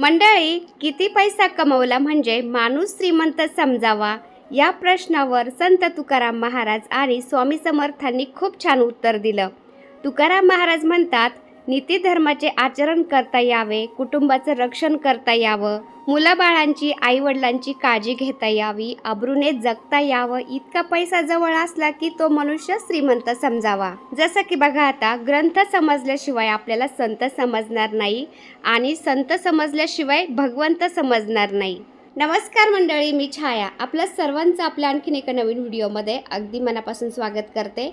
मंडळी, किती पैसा कमवला म्हणजे माणूस श्रीमंत समजावा, या प्रश्नावर संत तुकाराम महाराज आणि स्वामी समर्थांनी खूप छान उत्तर दिलं. तुकाराम महाराज म्हणतात, नीती धर्माचे आचरण करता यावे, कुटुंबाचं रक्षण करता यावं, मुलाबाळांची आईवडिलांची काळजी घेता यावी, अब्रूने जगता यावं, इतका पैसा जवळ असला की तो मनुष्य श्रीमंत समजावा. जसं की बघा, आता ग्रंथ समजल्याशिवाय आपल्याला संत समजणार नाही आणि संत समजल्याशिवाय भगवंत समजणार नाही. नमस्कार मंडळी, मी छाया आपल्या सर्वांचं आपल्या आणखीन एका नवीन व्हिडिओमध्ये अगदी मनापासून स्वागत करते.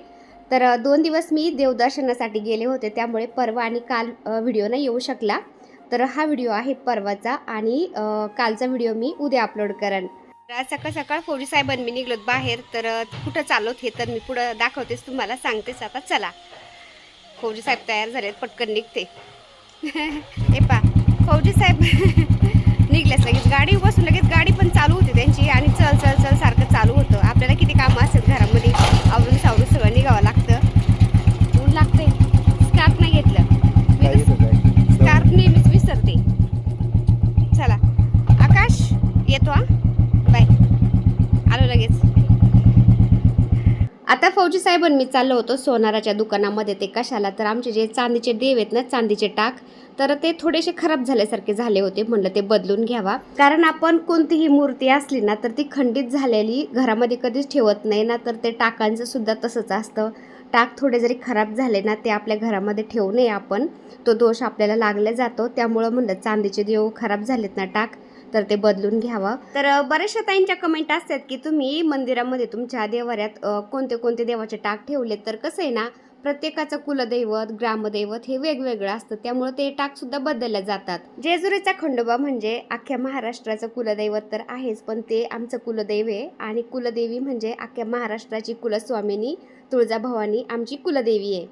तर 2 दिवस मी देवदर्शनासाठी गेले होते, त्यामुळे परवा आणि काल व्हिडिओ नाही येऊ शकला. तर हा व्हिडिओ आहे परवाचा आणि कालचा व्हिडिओ मी उद्या अपलोड करेन. सकाळ सकाळ फौजी साहेबांनी निघलोत बाहेर. तर कुठं चालवत हे तर मी पुढं दाखवतेच, तुम्हाला सांगतेच. आता चला, फौजी साहेब तयार झालेत, पटकन निघते. हे पा, फौजी साहेब निघल्यास लगेच गाडी बसून लगेच गाडी पण चालू होती त्यांची आणि चल चल चल सारखं चालू होतं. आपल्याला किती कामं असतात घरामध्ये, आवरून सावरून सगळं निघावं लागतं. ऊन लागते. स्कार्फ नाही घेतलं मी, स्कार्फ नेहमीच विसरते. चला आकाश, येतो हा, बाय, आलो लगेच. आता फौजी साहेबांनी मी चाललो होतो सोनाराच्या दुकानामध्ये. ते कशाला, तर आमचे जे चांदीचे देव आहेत ना, चांदीचे टाक, तर ते थोडेसे खराब झाल्यासारखे झाले होते. म्हणलं ते बदलून घ्यावा, कारण आपण कोणतीही मूर्ती असली ना तर ती खंडित झालेली घरामध्ये कधीच ठेवत नाही ना. तर ते टाकांचं सुद्धा तसंच असतं. टाक थोडे जरी खराब झाले ना, ते आपल्या घरामध्ये ठेवू नये आपण, तो दोष आपल्याला लागला जातो. त्यामुळं म्हणलं चांदीचे देव खराब झालेत ना टाक, तर ते बदलून घ्यावं. तर बऱ्याचशा ताईंच्या कमेंट असतात की तुम्ही मंदिरामध्ये तुमच्या देवाऱ्यात कोणते कोणते देवाचे टाक ठेवले. तर कसं आहे ना, प्रत्येकाचं कुलदैवत ग्रामदैवत हे वेगवेगळं असतं, त्यामुळे ते टाकसुद्धा बदलले जातात. जेजुरीचा खंडोबा म्हणजे अख्ख्या महाराष्ट्राचं कुलदैवत तर आहेच, पण ते आमचं कुलदैव आहे. आणि कुलदेवी म्हणजे अख्ख्या महाराष्ट्राची कुलस्वामिनी तुळजाभवानी आमची कुलदेवी आहे.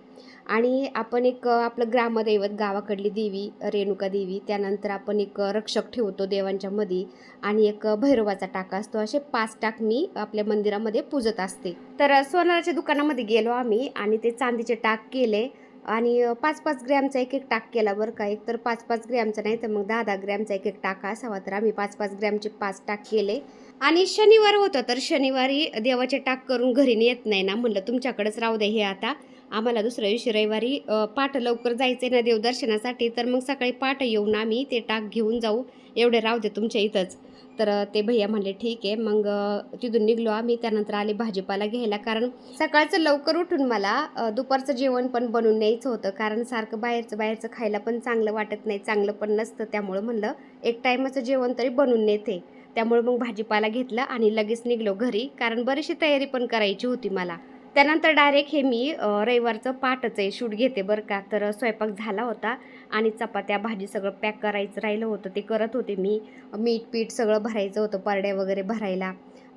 आणि आपण एक आपलं ग्रामदैवत गावाकडली देवी रेणुका देवी, त्यानंतर आपण एक रक्षक ठेवतो देवांच्या मध्ये, आणि एक भैरवाचा टाका असतो. असे 5 टाक मी आपल्या मंदिरामध्ये पूजत असते. तर सोनाराच्या दुकानामध्ये गेलो आम्ही आणि ते चांदीचे टाक केले आणि 5-5 ग्रॅमचा एक टाक केला बरं का. एक तर 5-5 ग्रॅमचा नाही तर मग 10-10 ग्रॅमचा एक टाका असावा. तर आम्ही 5-5 ग्रॅमचे 5 टाक केले. आणि शनिवार होतं, तर शनिवारी देवाचे टाक करून घरी येत नाही ना, म्हणलं तुमच्याकडेच राहू दे हे. आता आम्हाला दुसऱ्या दिवशी रविवारी पहाटे लवकर जायचं ना देवदर्शनासाठी, तर मग सकाळी पहाटे येऊन आम्ही ते टाक घेऊन जाऊ, एवढे राहू दे तुमच्या इथंच. तर ते भैया म्हणले ठीक आहे. मग तिथून निघलो आम्ही. त्यानंतर आले भाजीपाला घ्यायला, कारण सकाळचं लवकर उठून मला दुपारचं जेवण पण बनवून न्यायचं होतं, कारण सारखं बाहेरचं खायला पण चांगलं वाटत नाही, चांगलं पण नसतं. त्यामुळं म्हणलं एक टायमाचं जेवण तरी बनवून नेते. त्यामुळे मग भाजीपाला घेतला आणि लगेच निघलो घरी, कारण बरीचशी तयारी पण करायची होती मला. त्यानंतर डायरेक्ट हे मी रविवारचं पाटच आहे शूट घेते बरं का. तर स्वयंपाक झाला होता आणि चपात्या भाजी सगळं पॅक करायचं राहिलं होतं, ते करत होते मी. मीठ पीठ सगळं भरायचं होतं, परड्या वगैरे भरायला.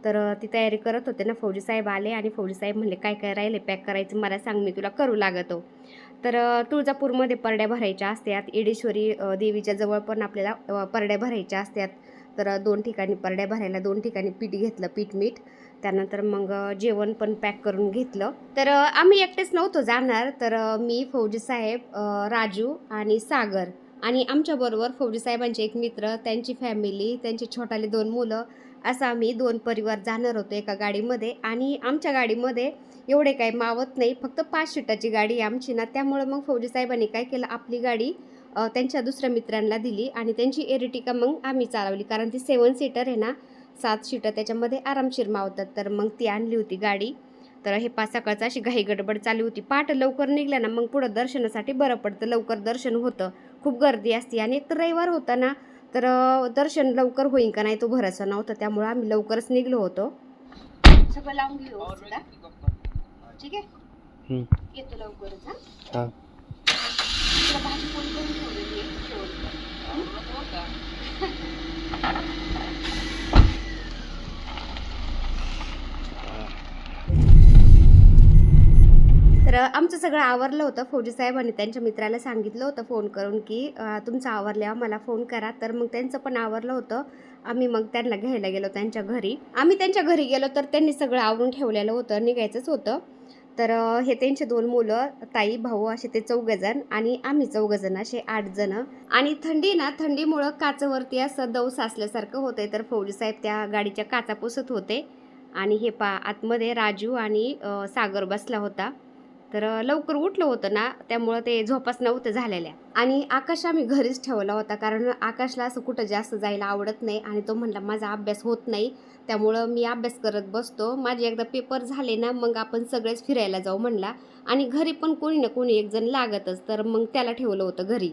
तर ती तयारी करत होते ना. फौजी साहेब आले आणि फौजी साहेब म्हणले काय काय राहिले पॅक करायचं, मला सांग, मी तुला करू लागतो. तर तुळजापूरमध्ये परड्या भरायच्या असतात, येडेश्वरी देवीच्या जवळ पण आपल्याला परड्या भरायच्या असतात. तर 2 ठिकाणी परड्या भरायला, 2 ठिकाणी पीठ घेतलं, पीठ मीठ. त्यानंतर मग जेवण पण पॅक करून घेतलं. तर आम्ही एकटेच नव्हतो जाणार. तर मी, फौजी साहेब, राजू आणि सागर, आणि आमच्याबरोबर फौजी साहेबांचे एक मित्र, त्यांची फॅमिली, त्यांची छोटाले 2 मुलं, असं आम्ही 2 परिवार जाणार होतो एका गाडीमध्ये. आणि आमच्या गाडीमध्ये एवढे काही मावत नाही, फक्त 5 सीटाची गाडी आमची ना. त्यामुळं मग फौजी साहेबांनी काय केलं, आपली गाडी त्यांच्या दुसऱ्या मित्रांना दिली आणि त्यांची एरिटिका मग आम्ही चालवली, कारण ती 7 सीटर आहे ना, 7 सीटर, त्याच्यामध्ये आरामशीर मावतात. तर मग ती आणली होती गाडी. तर हे 5 सकाळचं अशी घाई गडबड चालू होती. पहाटे लवकर निघलं ना, मग पुढं दर्शनासाठी बरं पडतं, लवकर दर्शन होतं. खूप गर्दी असते आणि एक तर रविवार होता ना, तर दर्शन लवकर होईल का नाही तो भरोसा नव्हता. त्यामुळं आम्ही लवकरच निघलो होतो. सगळं लावून घेऊ ठीक आहे, येतो लवकरच. हां, भाजी पण करून ठेवलेली तर आमचं सगळं आवरलं होतं. फौजी साहेबांनी त्यांच्या मित्राला सांगितलं होतं फोन करून की तुमचं आवरल्यावर मला फोन करा. तर मग त्यांचं पण आवरलं होतं. आम्ही मग त्यांना घ्यायला गेलो त्यांच्या घरी. आम्ही त्यांच्या घरी गेलो तर त्यांनी सगळं आवरून ठेवलेलं होतं, निघायचंच होतं. तर हे त्यांचे 2 मुलं, ताई भाऊ असे ते 4 जण आणि आम्ही 4 जण असे 8 जण. आणि थंडी ना, थंडीमुळं काचवरती असं दव साचल्यासारखं होतंय. तर फौजी साहेब त्या गाडीच्या काचा पुसत होते आणि हे आतमध्ये राजू आणि सागर बसला होता. तर लवकर उठलं होतं ना, त्यामुळं ते झोपाच नव्हतं झालेल्या. आणि आकाश आम्ही घरीच ठेवला होता, कारण आकाशला असं कुठं जास्त जायला आवडत नाही आणि तो म्हणला माझा अभ्यास होत नाही, त्यामुळं मी अभ्यास करत बसतो, माझे एकदा पेपर झाले ना मग आपण सगळेच फिरायला जाऊ म्हणला. आणि घरी पण कोणी ना कोणी एक जण लागतच, तर मग त्याला ठेवलं होतं घरी.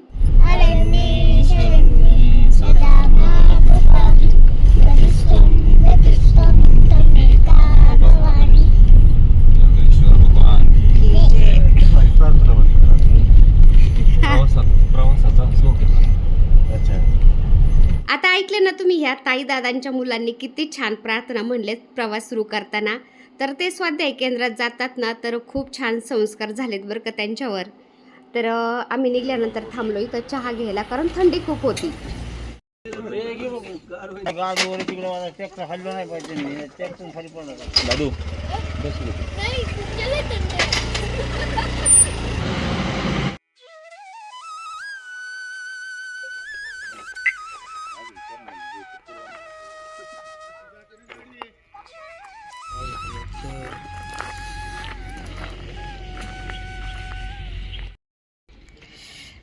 आता ऐकले ना तुम्ही, ह्या ताई दादांच्या मुलांनी किती छान प्रार्थना म्हणलेत प्रवास सुरू करताना. तर ते स्वाध्याय केंद्रात जातात ना, तर खूप छान संस्कार झालेत बरं का त्यांच्यावर. तर आम्ही निघाल्यानंतर थांबलो इथं चहा घ्यायला, कारण थंडी खूप होती.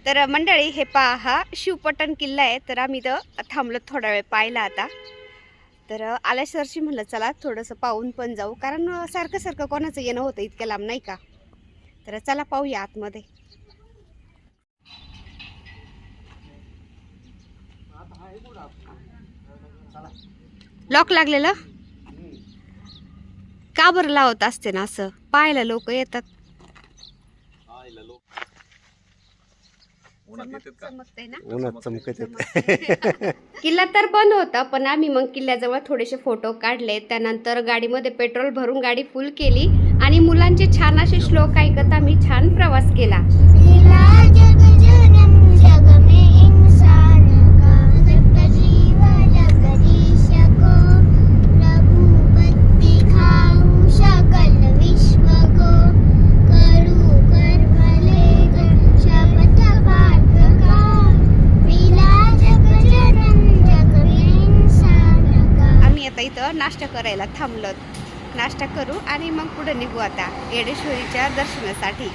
तर मंडळी हे पहा, हा शिवपटण किल्ला आहे. तर आम्ही इथं थांबलो थोडा वेळ पाहिला आता. तर आल्यासरशी म्हणलं चला थोडंसं पाहून पण जाऊ, कारण सारखं सारखं कोणाचं येणं होतं इतक्या लांब नाही का. तर चला पाहूया आतमध्ये. लॉक लागलेलं का बरं लावत असते ना, असं पाहायला लोक येतात. किल्ला तर बंद होता, पण आम्ही मग किल्ल्याजवळ थोडेसे फोटो काढले. त्यानंतर गाडीमध्ये पेट्रोल भरून गाडी फुल केली आणि मुलांचे छान असे श्लोक ऐकत आम्ही छान प्रवास केला. नाश्ता करायला थांबलो, नाश्ता करू आणि मग पुढे निघू आता येडेश्वरीच्या दर्शनासाठी.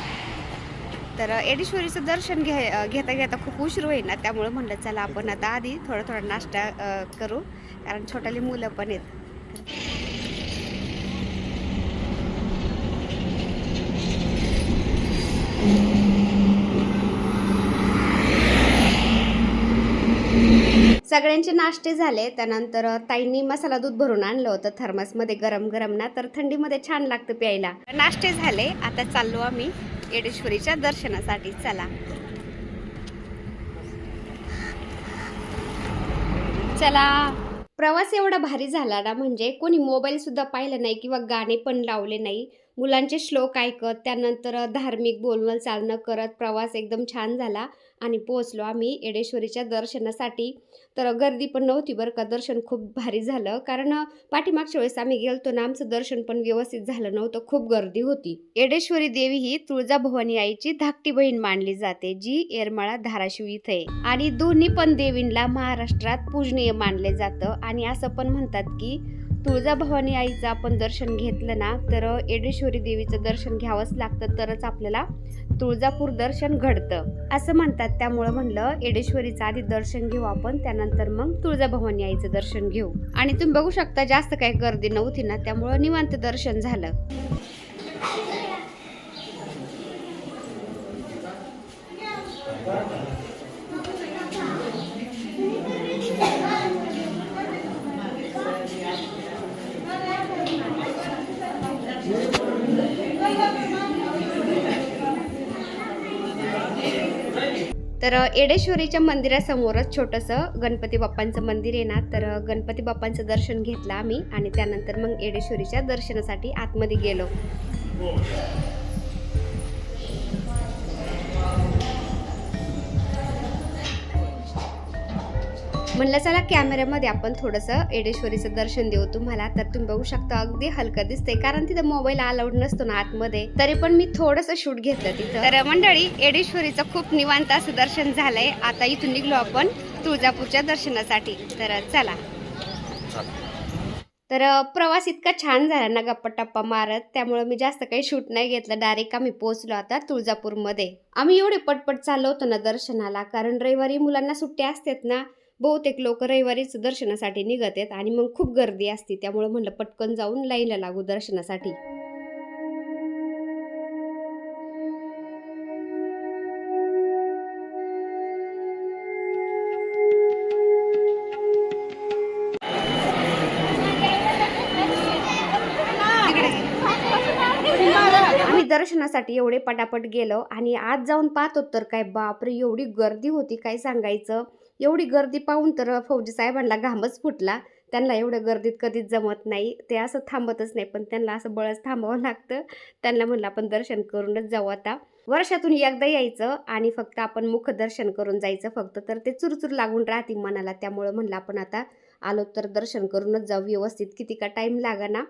तर येडेश्वरीचं दर्शन घेता घेता खूप उशीर होईल ना, त्यामुळे म्हणलं चला आपण आता आधी थोडा नाश्ता करू, कारण छोटाली मुलं पण आहेत. सगळ्यांचे नाश्ते झाले. त्यानंतर ताईंनी मसाला दूध भरून आणलं होतं थर्मसमध्ये गरम गरम ना, तर थंडीमध्ये छान लागतं प्यायला. नाश्ते झाले, आता चाललो आम्ही येडेश्वरीच्या दर्शनासाठी. चला चला. प्रवास एवढा भारी झाला ना, म्हणजे कोणी मोबाईल सुद्धा पाहिलं नाही किंवा गाणे पण लावले नाही. मुलांचे श्लोक ऐकत, त्यानंतर धार्मिक बोलणं चालणं करत प्रवास एकदम छान झाला आणि पोहोचलो आम्ही येडेश्वरीच्या दर्शनासाठी. तर गर्दी पण नव्हती बरं का, दर्शन खूप भारी झालं, कारण पाठीमागच्या वेळेस आम्ही गेलतो ना, आमचं दर्शन पण व्यवस्थित झालं नव्हतं, खूप गर्दी होती. येडेश्वरी देवी ही तुळजाभवानी आईची धाकटी बहीण मानली जाते, जी येरमाळा धाराशिव इथे आहे. आणि दोन्ही पण देवींना महाराष्ट्रात पूजनीय मानले जातं. आणि असं पण म्हणतात की तुळजाभवानी आईचं आपण दर्शन घेतलं ना, तर येडेश्वरी देवीचं दर्शन घ्यावंच लागतं, तरच आपल्याला तुळजापूर दर्शन घडतं असं म्हणतात. त्यामुळं म्हणलं येडेश्वरीचं आधी दर्शन घेऊ आपण, त्यानंतर मग तुळजाभवानी आईचं दर्शन घेऊ. आणि तुम्ही बघू शकता जास्त काही गर्दी नव्हती ना, त्यामुळं निवांत दर्शन झालं. तर येडेश्वरीच्या मंदिरासमोरच छोटंसं गणपती बाप्पांचं मंदिर आहे ना, तर गणपती बाप्पांचं दर्शन घेतलं आम्ही आणि त्यानंतर मग येडेश्वरीच्या दर्शनासाठी आतमध्ये गेलो. म्हणलं चला कॅमेऱ्यामध्ये आपण थोडंसं येडेश्वरीचं दर्शन देऊ तुम्हाला. तर तुम्ही बघू शकता अगदी हलकं दिसतंय, कारण तिथं मोबाईल अलाउड नसतो ना आतमध्ये. तरी पण मी थोडंसं शूट घेतलं तिथं. तर मंडळी, येडेश्वरीचं खूप निवांत असं दर्शन झालंय. आता इथून निघलो आपण तुळजापूरच्या दर्शनासाठी. तर चला. तर प्रवास इतका छान झाला ना गप्पा टप्पा मारत, त्यामुळे मी जास्त काही शूट नाही घेतलं. डायरेक्ट आम्ही पोहोचलो आता तुळजापूरमध्ये. आम्ही एवढे पटपट चाललो होतो ना दर्शनाला, कारण रविवारी मुलांना सुट्ट्या असतात ना. बहुतेक लोक रविवारीच दर्शनासाठी निघत आहेत आणि मग खूप गर्दी असते. त्यामुळे म्हणलं पटकन जाऊन लाईनला लागू दर्शनासाठी. आम्ही दर्शनासाठी एवढे पटापट गेलो आणि आज जाऊन पाहतो तर काय बापरे, एवढी गर्दी होती काय सांगायचं. एवढी गर्दी पाहून तर फौजी साहेबांना घामच फुटला. त्यांना एवढ्या गर्दीत कधीच जमत नाही, ते असं थांबतच नाही, पण त्यांना असं बळच थांबावं लागतं. त्यांना म्हणलं आपण दर्शन करूनच जाऊ आता. वर्षातून एकदा यायचं आणि फक्त आपण मुखदर्शन करून जायचं फक्त, तर ते चुरचूर लागून राहते मनाला. त्यामुळं म्हणलं आपण आता आलो तर दर्शन करूनच जाऊ व्यवस्थित, किती का टाईम लागा.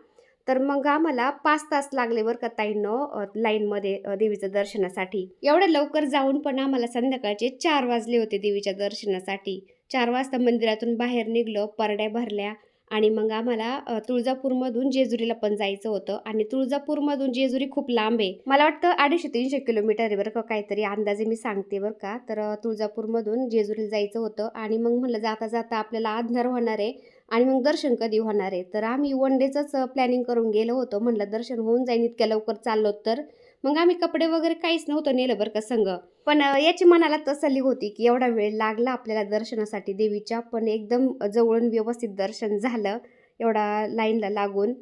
तर मग आम्हाला 5 तास लागले बरं का ताईंनो लाईनमध्ये देवीचं दर्शनासाठी. एवढ्या लवकर जाऊन पण आम्हाला संध्याकाळचे 4 वाजले होते देवीच्या दर्शनासाठी. 4 वाजता मंदिरातून बाहेर निघलो, परड्या भरल्या आणि मग आम्हाला तुळजापूरमधून जेजुरीला पण जायचं होतं. आणि तुळजापूरमधून जेजुरी खूप लांब आहे. मला वाटतं 250-300 किलोमीटर आहे बरं का, काहीतरी अंदाजे मी सांगते बरं का. तर तुळजापूरमधून जेजुरीला जायचं होतं आणि मग म्हणलं जाता जाता आपल्याला अंधार होणार आहे आणि मग दर्शन कधी होणार आहे. तर आम्ही वन डेचंच प्लॅनिंग करून गेलो होतो. म्हणलं दर्शन होऊन जाईन इतक्या लवकर चाललो तर. मग आम्ही कपडे वगैरे काहीच नव्हतं नेलं बरं का संग. पण याची मनाला तसल्ली होती की एवढा वेळ लागला आपल्याला दर्शनासाठी देवीच्या, पण एकदम जवळून व्यवस्थित दर्शन झालं एवढा लाईनला लागून.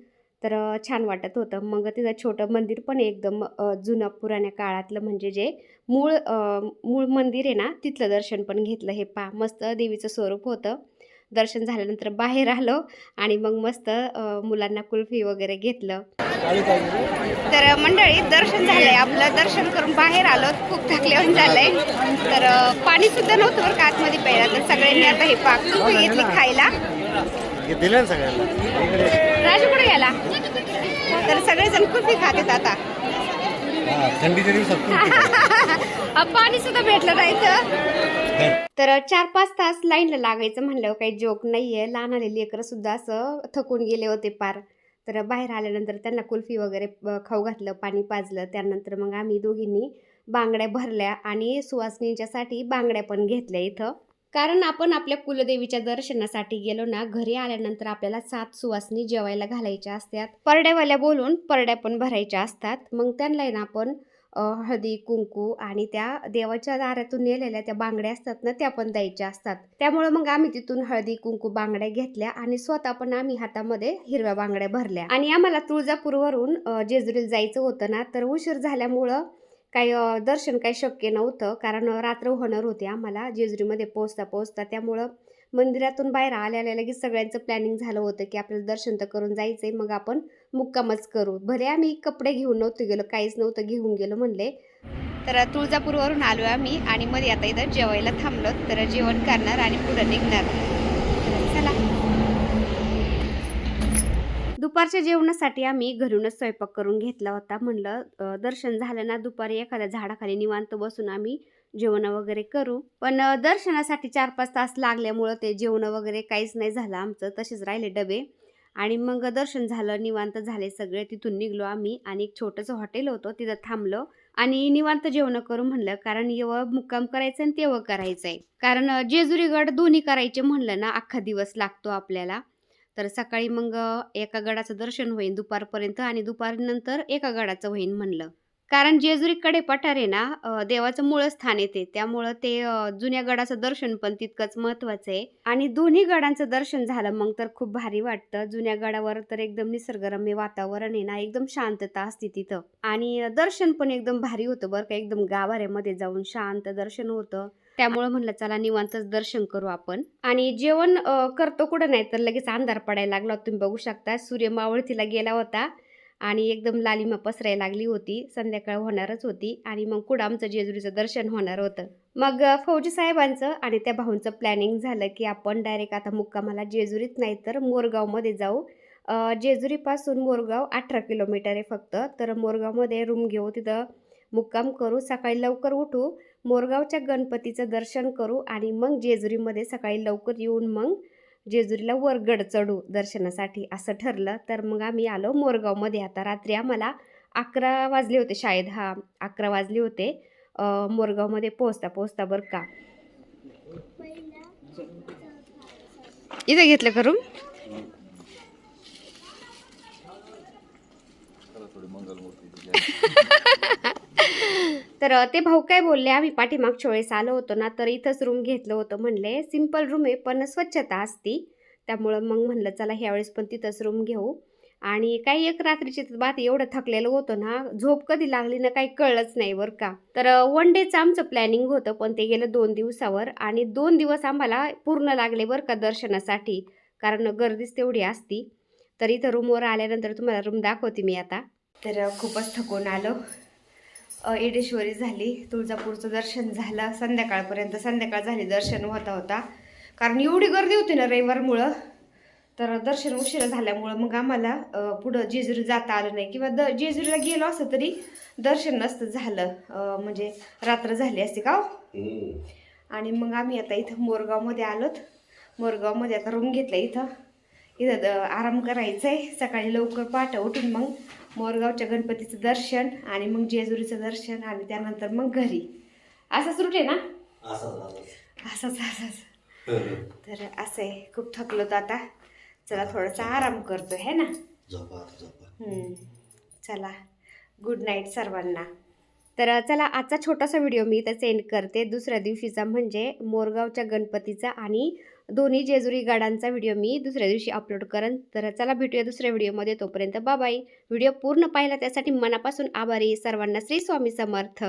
तर छान वाटत होतं. मग तिथं छोटं मंदिर पण एकदम जुनं पुराण्या काळातलं, म्हणजे जे मूळ मंदिर आहे ना, तिथलं दर्शन पण घेतलं. हे पहा मस्त देवीचं स्वरूप होतं. दर्शन झाल्यानंतर बाहेर आलो आणि मग मस्त मुलांना कुल्फी वगैरे घेतलं. तर मंडळी, दर्शन झालंय आपलं. दर्शन करून बाहेर आलो, खूप थकल्यावर झालंय. तर पाणी सुद्धा नव्हतं बरं का आतमध्ये प्यायला. तर सगळ्यांनी आता हे पाक कुल्फी घेतली खायला. राजू कुठे गेला? तर सगळेजण कुल्फी खातात आता. थंडीच्या दिवसात पाणी सुद्धा भेटलं जायचं. तर 4-5 तास लाईनला लागायचं म्हणलं काही जोक नाहीये. लहान आले लेकरं सुद्धा असं थकून गेले होते पार. तर बाहेर आल्यानंतर त्यांना कुल्फी वगैरे खाऊ घातलं, पाणी पाजलं. त्यानंतर मग आम्ही दोघींनी बांगड्या भरल्या आणि सुवासिनींच्यासाठी बांगड्या पण घेतल्या इथं. कारण आपण आपल्या कुलदेवीच्या दर्शनासाठी गेलो ना, घरी आल्यानंतर आपल्याला 7 सुवासिनी जेवायला घालायच्या असतात. परड्यावाल्या बोलून परड्या पण भरायच्या असतात. मग त्यांना ना आपण हळदी कुंकू आणि त्या देवाच्या दारातून नेलेल्या त्या बांगड्या असतात ना, त्या पण द्यायच्या असतात. त्यामुळे मग आम्ही तिथून हळदी कुंकू बांगड्या घेतल्या आणि स्वतः पण आम्ही हातामध्ये हिरव्या बांगड्या भरल्या. आणि आम्हाला तुळजापूरवरून जेजुरीला जायचं होतं ना, तर उशीर झाल्यामुळं काही दर्शन काही शक्य नव्हतं, कारण रात्र होणार होती आम्हाला जेजुरीमध्ये पोहोचता. त्यामुळं मंदिरातून बाहेर आल्या लगेच सगळ्यांचं प्लॅनिंग झालं होतं की आपल्याला दर्शन तर करून जायचंय, मग आपण मुक्कामच करू. भले आम्ही कपडे घेऊन नव्हतं गेलो, काहीच नव्हतं घेऊन गेलो म्हणले. तर तुळजापूरवरून आलो आम्ही आणि मध्ये आता इथं जेवायला थांबलो. तर जेवण करणार आणि पुढे निघणार. चला. दुपारच्या जेवणासाठी आम्ही घरूनच स्वयंपाक करून घेतला होता. म्हणलं दर्शन झालं ना, दुपारी एखाद्या झाडाखाली निवांत बसून आम्ही जेवण वगैरे करू. पण दर्शनासाठी 4-5 तास लागल्यामुळं ते जेवण वगैरे काहीच नाही झालं आमचं, तसेच राहिले डबे. आणि मग दर्शन झालं, निवांत झाले सगळे. तिथून निघलो आम्ही आणि एक छोटंसं हॉटेल होतं तिथं थांबलो आणि निवांत जेवण करू म्हणलं, कारण एवढं मुक्काम करायचं आणि तेवढं करायचंय. कारण जेजुरी गड दोन्ही करायचे म्हणलं ना, अख्खा दिवस लागतो आपल्याला. तर सकाळी मग एका गडाचं दर्शन होईल दुपारपर्यंत आणि दुपारनंतर एका गडाचं होईल म्हणलं. कारण जेजुरी कडेपठार आहे ना, देवाचं मूळ स्थान येते. त्यामुळं ते जुन्या गडाचं दर्शन पण तितकंच महत्त्वाचं आहे. आणि दोन्ही गडांचं दर्शन झालं मग तर खूप भारी वाटतं. जुन्या गडावर तर एकदम निसर्गरम्य वातावरण आहे ना, एकदम शांतता असते तिथं. आणि दर्शन पण एकदम भारी होतं बरं का, एकदम गाभाऱ्यामध्ये जाऊन शांत दर्शन होतं. त्यामुळे म्हणलं चला निवांतच दर्शन करू आपण. आणि जेवण करतो कुठं नाही तर लगेच अंधार पडायला लागला. तुम्ही बघू शकता सूर्य मावळतीला गेला होता आणि एकदम लालिमा पसरायला लागली होती. संध्याकाळ होणारच होती आणि मग पुढं आमचं जेजुरीचं दर्शन होणार होतं. मग फौजी साहेबांचं आणि त्या भाऊंचं प्लॅनिंग झालं की आपण डायरेक्ट आता मुक्कामाला जेजुरीत नाही तर मोरगावमध्ये जाऊ. जेजुरीपासून मोरगाव 18 किलोमीटर आहे फक्त. तर मोरगावमध्ये रूम घेऊ, तिथं मुक्काम करू, सकाळी लवकर उठू, मोरगावच्या गणपतीचं दर्शन करू आणि मग जेजुरीमध्ये सकाळी लवकर येऊन मग जेजुरीला वर गड चढू दर्शनासाठी असं ठरलं. तर मग आम्ही आलो मोरगावमध्ये. आता रात्री आम्हाला 11 वाजले होते शाळेत. 11 वाजले होते मोरगावमध्ये पोहोचता बरं का. इथं घेतलं का रूम? तर ते भाऊ काय बोलले, आम्ही पाठीमागच्या वेळेस आलो होतो ना तर इथंच रूम घेतलं होतं. म्हणले सिंपल रूम आहे पण स्वच्छता असती, त्यामुळं मग म्हणलं चला ह्यावेळेस पण तिथंच रूम घेऊ. आणि काही एक रात्रीची बात, एवढं थकलेलं होतं ना, झोप कधी लागली ना काही कळलंच नाही बरं का. तर 1 डेचं आमचं प्लॅनिंग होतं पण ते गेलं 2 दिवसावर आणि 2 दिवस आम्हाला पूर्ण लागले बरं का दर्शनासाठी, कारण गर्दीच तेवढी असती. तर इथं रूमवर आल्यानंतर तुम्हाला रूम दाखवते मी आता. तर खूपच थकून आलो. येडेश्वरी झाली, तुळजापूरचं दर्शन झालं, संध्याकाळ झाली, दर्शन होता कारण एवढी गर्दी होती ना रविवारमुळं. तर दर्शन उशिरा झाल्यामुळं मग आम्हाला पुढं जेजुरी जाता आलं नाही, किंवा जेजुरीला गेलो असतं तरी दर्शन नसतं झालं, म्हणजे रात्र झाली असते का. आणि मग आम्ही आता इथं मोरगावमध्ये आलोत. मोरगावमध्ये आता रूम घेतला. इथं आराम करायचा आहे. सकाळी लवकर पहाटे उठून मग मोरगावच्या गणपतीचं दर्शन आणि मग जेजुरीचं दर्शन आणि त्यानंतर मग घरी. असंच रूट आहे ना? असंच. तर असं आहे, खूप थकलो तर आता चला थोडासा आराम करतोय है ना. चला, गुड नाईट सर्वांना. तर चला, आजचा छोटासा व्हिडिओ मी इथं सेंड करते. दुसऱ्या दिवशीचा म्हणजे मोरगावच्या गणपतीचा आणि दोन्ही जेजुरी गडांचा व्हिडिओ मी दुसऱ्या दिवशी अपलोड करेन. तर चला भेटूया दुसऱ्या व्हिडिओमध्ये. तोपर्यंत बाय बाय. व्हिडिओ पूर्ण पाहिला त्यासाठी मनापासून आभारी. सर्वांना श्री स्वामी समर्थ.